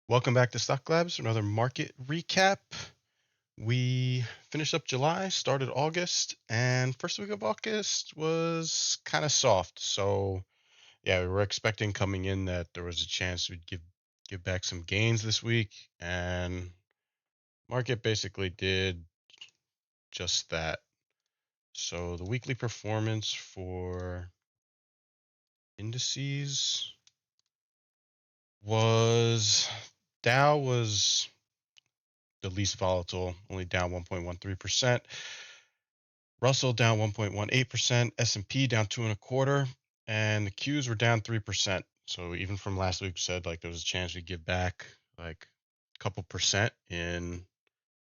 Welcome back to Stocklabs for another market recap. We finished up July, started August, and first week of August was kind of soft. So yeah, we were expecting coming in that there was a chance we'd give back some gains this week, and market basically did just that. So the weekly performance for indices was Dow was the least volatile, only down 1.13%. Russell down 1.18%, S&P down 2.25%, and the Qs were down 3%. So even from last week, said like there was a chance we give back like a couple percent in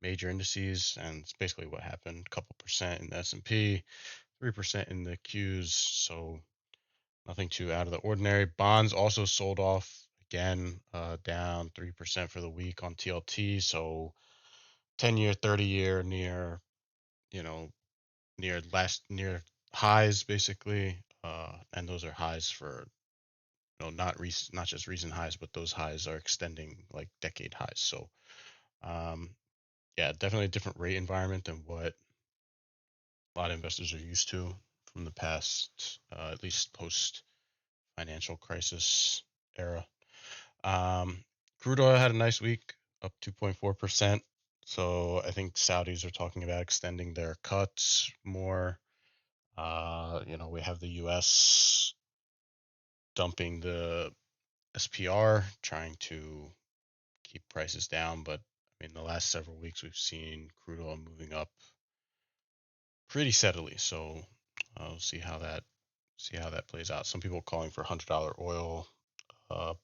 major indices, and it's basically what happened. A couple percent in the S&P, 3% in the Qs. So nothing too out of the ordinary. Bonds also sold off again, down 3% for the week on TLT. So 10-year, 30-year you know, near highs basically, and those are highs for not just recent highs, but those highs are extending like decade highs. So yeah, definitely a different rate environment than what a lot of investors are used to from the past, at least post financial crisis era. Crude oil had a nice week, up 2.4%. So I think Saudis are talking about extending their cuts more. We have the U.S. dumping the SPR, trying to keep prices down. But I mean, the last several weeks we've seen crude oil moving up pretty steadily. So we'll see how that plays out. Some people calling for $100 oil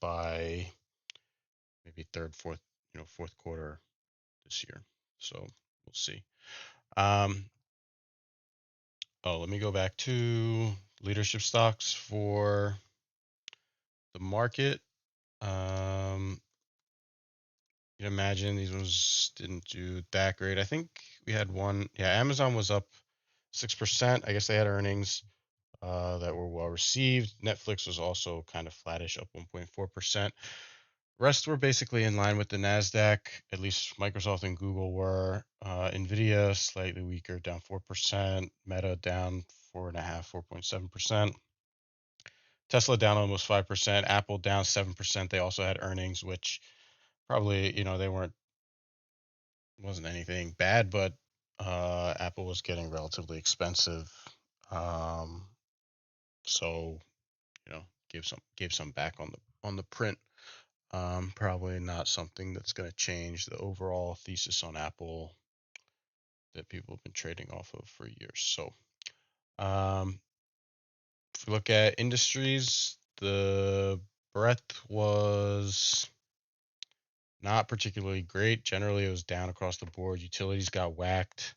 by maybe fourth quarter this year. So we'll see. Let me go back to leadership stocks for the market. You can imagine these ones didn't do that great. I think we had one. Yeah, Amazon was up 6%. I guess they had earnings that were well received. Netflix was also kind of flattish, up 1.4%. Rest were basically in line with the Nasdaq. At least Microsoft and Google were. Nvidia slightly weaker, down 4%. Meta down 4.7%. Tesla down almost 5%. Apple down 7%. They also had earnings, which probably they wasn't anything bad, but Apple was getting relatively expensive, um, so gave some back on the print. Probably not something that's going to change the overall thesis on Apple that people have been trading off of for years. So um, if we look at industries, the breadth was not particularly great. Generally, it was down across the board. Utilities got whacked,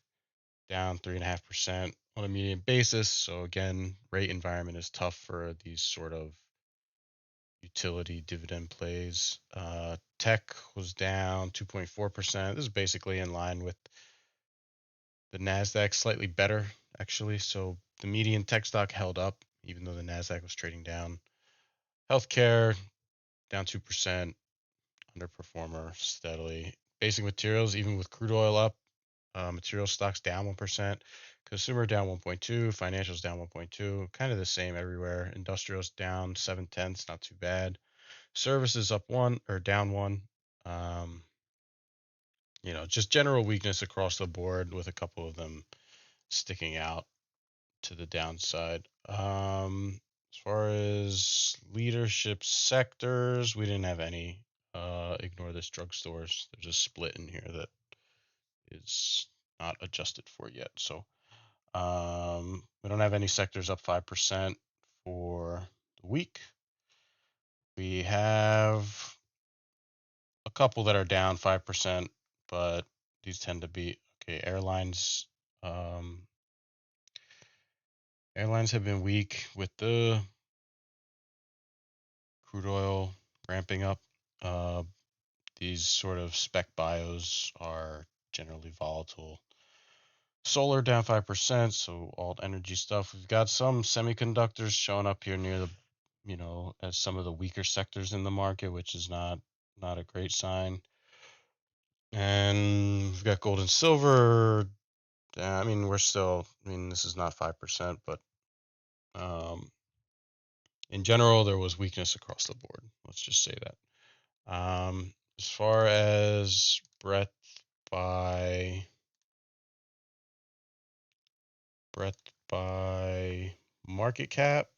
down 3.5% on a median basis. So again, rate environment is tough for these sort of utility dividend plays. Tech was down 2.4%. This is basically in line with the Nasdaq, slightly better actually. So the median tech stock held up even though the Nasdaq was trading down. Healthcare down 2%, underperformer steadily. Basic materials, even with crude oil up, material stocks down 1%, consumer down 1.2, financials down 1.2, kind of the same everywhere. Industrials down 7/10, not too bad. Services up one or down one. Um, just general weakness across the board with a couple of them sticking out to the downside. As far as leadership sectors, we didn't have any. Ignore this drugstores. There's a split in here that is not adjusted for yet. So we don't have any sectors up 5% for the week. We have a couple that are down 5%, but these tend to be okay. Airlines have been weak with the crude oil ramping up. Uh, these sort of spec bios are generally volatile. Solar down 5%, so alt energy stuff. We've got some semiconductors showing up here near the, as some of the weaker sectors in the market, which is not not a great sign. And we've got gold and silver. I mean, we're still, I mean, this is not 5%, but um, in general, there was weakness across the board. Let's just say that. As far as by breadth by market cap,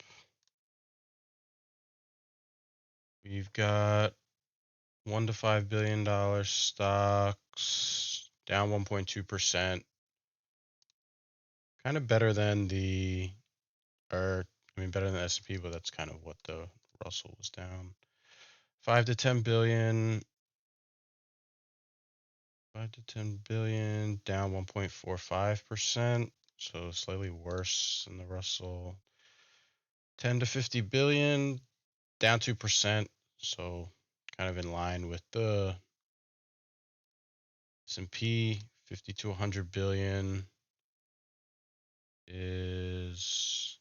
we've got $1 to $5 billion stocks down 1.2%. Kind of better than better than the S&P, but that's kind of what the Russell was down. 5 to 10 billion, 5 to 10 billion, down 1.45%, so slightly worse than the Russell. 10 to 50 billion, down 2%, so kind of in line with the S&P. 50 to 100 billion is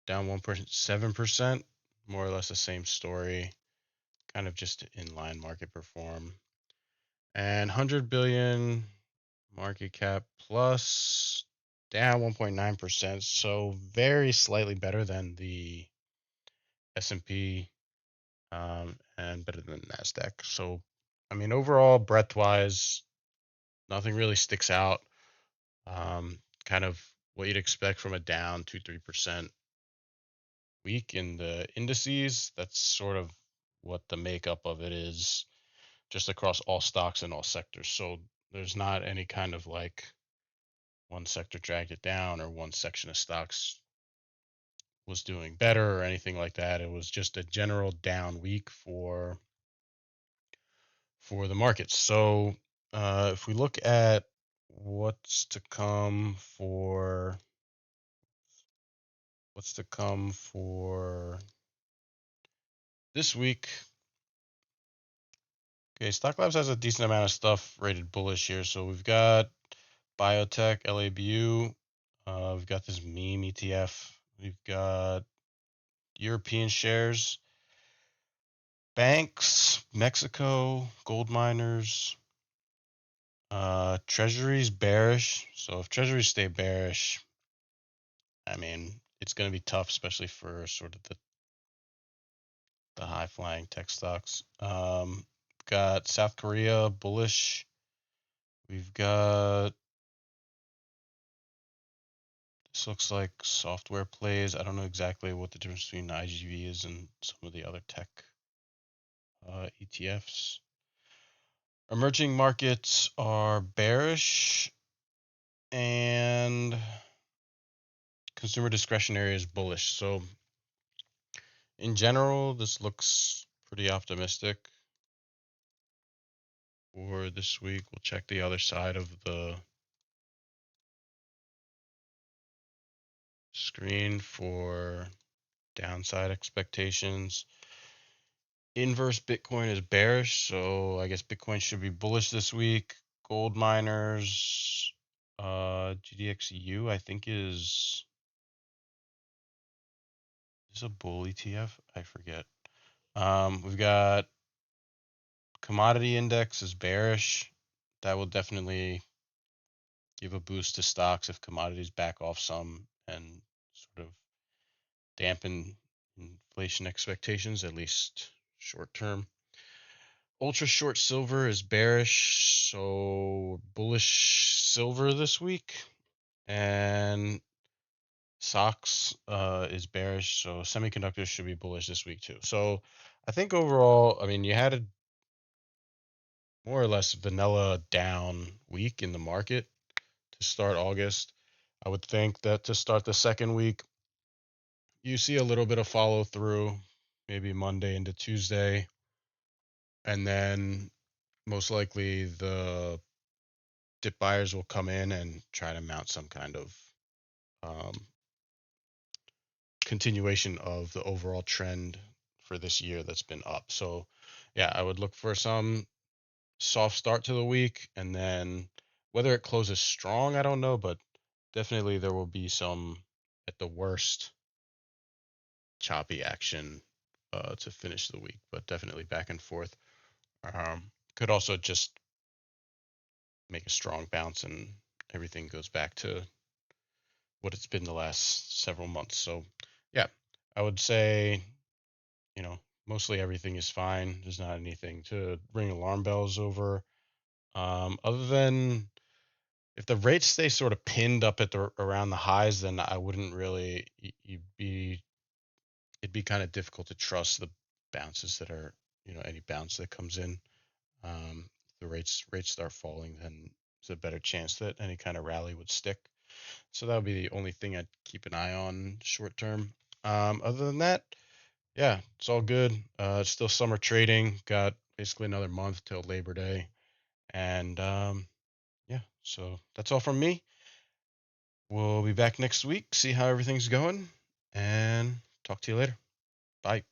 down 1.7%, more or less the same story, kind of just in line market perform. And 100 billion market cap plus down 1.9%, so very slightly better than the S&P and better than NASDAQ. So, I mean, overall, breadth-wise, nothing really sticks out. Kind of what you'd expect from a down 2-3% week in the indices. That's sort of what the makeup of it is, just across all stocks and all sectors. So there's not any kind of like one sector dragged it down or one section of stocks was doing better or anything like that. It was just a general down week for the markets. So if we look at what's to come for this week. Okay, Stocklabs has a decent amount of stuff rated bullish here. So we've got biotech, LABU. We've got this meme ETF. We've got European shares, banks, Mexico, gold miners, treasuries bearish. So if treasuries stay bearish, I mean, it's going to be tough, especially for sort of the high flying tech stocks. Got South Korea bullish. We've got, this looks like software plays. I don't know exactly what the difference between IGV is and some of the other tech ETFs. Emerging markets are bearish, and consumer discretionary is bullish. So in general, this looks pretty optimistic for this week. We'll check the other side of the screen for downside expectations. Inverse Bitcoin is bearish, so I guess Bitcoin should be bullish this week. Gold miners, GDXU, I think is a bull ETF. I forget. We've got commodity index is bearish. That will definitely give a boost to stocks if commodities back off some and sort of dampen inflation expectations, at least short term. Ultra short silver is bearish, so bullish silver this week. And SOX is bearish, so semiconductors should be bullish this week too. So I think overall, I mean, you had a more or less vanilla down week in the market to start August. I would think that to start the second week, you see a little bit of follow through, maybe Monday into Tuesday, and then most likely the dip buyers will come in and try to mount some kind of um, continuation of the overall trend for this year that's been up. So, yeah, I would look for some soft start to the week, and then whether it closes strong, I don't know, but definitely there will be some, at the worst, choppy action to finish the week, but definitely back and forth. Could also just make a strong bounce and everything goes back to what it's been the last several months. So, yeah, I would say, you know, mostly everything is fine. There's not anything to ring alarm bells over. Other than if the rates stay sort of pinned up at the around the highs, then I wouldn't really. It'd be kind of difficult to trust the bounces that are, any bounce that comes in. The rates start falling, then there's a better chance that any kind of rally would stick. So that would be the only thing I'd keep an eye on short term. Other than that, yeah, it's all good. It's still summer trading. Got basically another month till Labor Day, and yeah. So that's all from me. We'll be back next week, see how everything's going, and talk to you later. Bye.